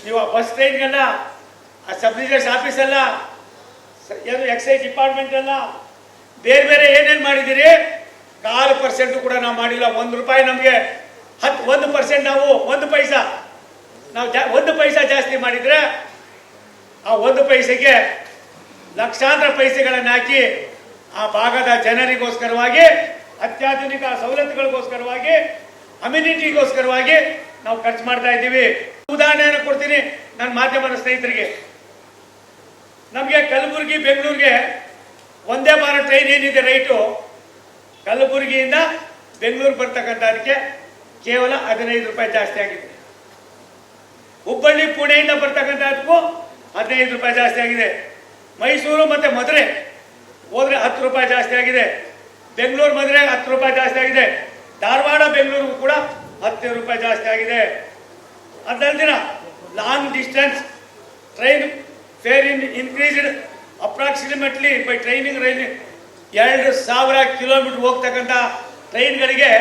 ನೀವು ಬಸ್ ಟ್ರೈನ್ಗೆಲ್ಲ ಸಬ್ registration office ಅಲ್ಲ, ಏನು ಎಕ್ಸೈಸ್ ಡಿಪಾರ್ಟ್ಮೆಂಟ್ ಅಲ್ಲ, ಬೇರೆ ಬೇರೆ ಏನೇನು ಮಾಡಿದ್ದೀರಿ 4% ಕೂಡ ನಾವು ಮಾಡಿಲ್ಲ. 1 ರೂಪಾಯಿ ನಮಗೆ 1% ನಾವು 1 ಪೈಸಾ ನಾವು 1 ಪೈಸಾ ಜಾಸ್ತಿ ಮಾಡಿದರೆ ಆ 1 ಪೈಸೆಗೆ ಲಕ್ಷಾಂತರ ಪೈಸೆಗಳನ್ನು ಹಾಕಿ ಆ ಭಾಗದ ಜನರಿಗೋಸ್ಕರವಾಗಿ, ಅತ್ಯಾಧುನಿಕ ಸವಲತ್ತುಗಳಿಗೋಸ್ಕರವಾಗಿ, ಅಮ್ಯುನಿಟಿಗೋಸ್ಕರವಾಗಿ ನಾವು ಖರ್ಚು ಮಾಡ್ತಾ ಇದ್ದೀವಿ. ಉದಾಹರಣೆಯನ್ನು ಕೊಡ್ತೀನಿ ನನ್ನ ಮಾಧ್ಯಮದ ಸ್ನೇಹಿತರಿಗೆ. ನಮಗೆ ಕಲಬುರಗಿ ಬೆಂಗಳೂರಿಗೆ ಒಂದೇ ಭಾರತ್ ಟ್ರೈನ್ ಏನಿದೆ ರೈಟು, ಕಲಬುರಗಿಯಿಂದ ಬೆಂಗಳೂರು ಬರ್ತಕ್ಕಂಥದಕ್ಕೆ ಕೇವಲ 15 ರೂಪಾಯಿ ಜಾಸ್ತಿ ಆಗಿದೆ. ಹುಬ್ಬಳ್ಳಿ ಪುಣೆಯಿಂದ ಬರ್ತಕ್ಕಂಥದಕ್ಕೂ 15 ರೂಪಾಯಿ ಜಾಸ್ತಿ ಆಗಿದೆ. ಮೈಸೂರು ಮತ್ತು ಮಧುರೆ ಹೋದರೆ 10 ರೂಪಾಯಿ ಜಾಸ್ತಿ ಆಗಿದೆ. ಬೆಂಗಳೂರು ಮಧುರೆ 10 ರೂಪಾಯಿ ಜಾಸ್ತಿ ಆಗಿದೆ. ಧಾರವಾಡ ಬೆಂಗಳೂರಿಗೂ ಕೂಡ 10 ರೂಪಾಯಿ ಜಾಸ್ತಿ ಆಗಿದೆ. ಅದಲ್ದಿನ long distance train fare increased approximately by training rail 2000 kilometre ಹೋಗ್ತಕ್ಕಂಥ ಟ್ರೈನ್ಗಳಿಗೆ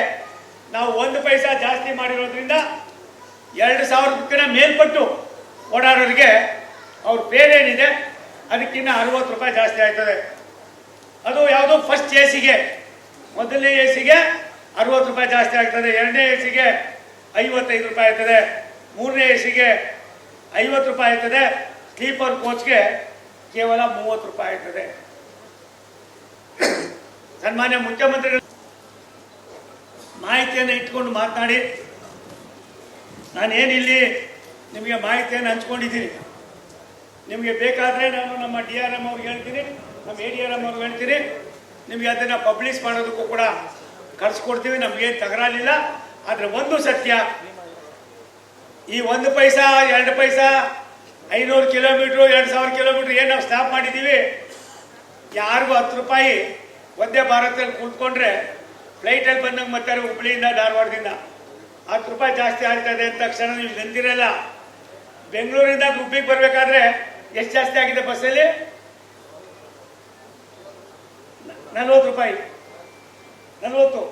ನಾವು 1 ಪೈಸಾ ಜಾಸ್ತಿ ಮಾಡಿರೋದ್ರಿಂದ 2000 ರೂಪಾಯಿನ ಮೇಲ್ಪಟ್ಟು ಓಡಾಡೋರಿಗೆ ಅವ್ರ ಫೇರ್ ಏನಿದೆ ಅದಕ್ಕಿಂತ 60 ರೂಪಾಯಿ ಜಾಸ್ತಿ ಆಯ್ತದೆ. ಅದು ಯಾವುದು ಫಸ್ಟ್ ಎ ಸಿಗೆ, ಮೊದಲನೇ ಎ ಸಿಗೆ 60 ರೂಪಾಯಿ ಜಾಸ್ತಿ ಆಗ್ತದೆ, ಎರಡನೇ ಎ ಸಿಗೆ 55 ರೂಪಾಯಿ ಆಗ್ತದೆ, ಮೂರನೇ ಎ ಸಿಗೆ 50 ರೂಪಾಯಿ ಆಗ್ತದೆ, ಸ್ಲೀಪರ್ ಕೋಚ್ಗೆ ಕೇವಲ 30 ರೂಪಾಯಿ ಆಗ್ತದೆ. ಸನ್ಮಾನ್ಯ ಮುಖ್ಯಮಂತ್ರಿಗಳು ಮಾಹಿತಿಯನ್ನು ಇಟ್ಕೊಂಡು ಮಾತನಾಡಿ, ನಾನೇನಿಲ್ಲಿ ನಿಮಗೆ ಮಾಹಿತಿಯನ್ನು ಹಂಚ್ಕೊಂಡಿದ್ದೀನಿ. ನಿಮಗೆ ಬೇಕಾದರೆ ನಾನು ನಮ್ಮ DRM ಅವ್ರಿಗೆ ಹೇಳ್ತೀನಿ, ನಮ್ಮ ADRM ಅವ್ರಿಗೆ ಹೇಳ್ತೀನಿ, ನಿಮಗೆ ಅದನ್ನು ಪಬ್ಲಿಷ್ ಮಾಡೋದಕ್ಕೂ ಕೂಡ ಕಳಿಸ್ಕೊಡ್ತೀವಿ. ನಮಗೇನು ತಗರಾಲಿಲ್ಲ. ಆದರೆ ಒಂದು ಸತ್ಯ, ಈ 1 ಪೈಸಾ 2 ಪೈಸಾ 500 ಕಿಲೋಮೀಟ್ರು 2000 ಕಿಲೋಮೀಟ್ರ್ ಏನು ನಾವು ಸ್ಟಾಪ್ ಮಾಡಿದ್ದೀವಿ, ಯಾರಿಗೂ 10 ರೂಪಾಯಿ ಒಂದೇ ಭಾರತದಲ್ಲಿ ಕೂತ್ಕೊಂಡ್ರೆ ಫ್ಲೈಟಲ್ಲಿ ಬಂದಂಗೆ ಮತ್ತೆ ಹುಬ್ಳಿಯಿಂದ ಧಾರವಾಡದಿಂದ 10 ರೂಪಾಯಿ ಜಾಸ್ತಿ ಆಗ್ತದೆ ಅಂತ ತಕ್ಷಣ ನೀವು ಗಂತಿರಲ್ಲ. ಬೆಂಗಳೂರಿಂದ ಗುಬ್ಬಿಗೆ ಬರಬೇಕಾದ್ರೆ ಎಷ್ಟು ಜಾಸ್ತಿ ಆಗಿದೆ ಬಸ್ಸಲ್ಲಿ? 40 ರೂಪಾಯಿ, 40.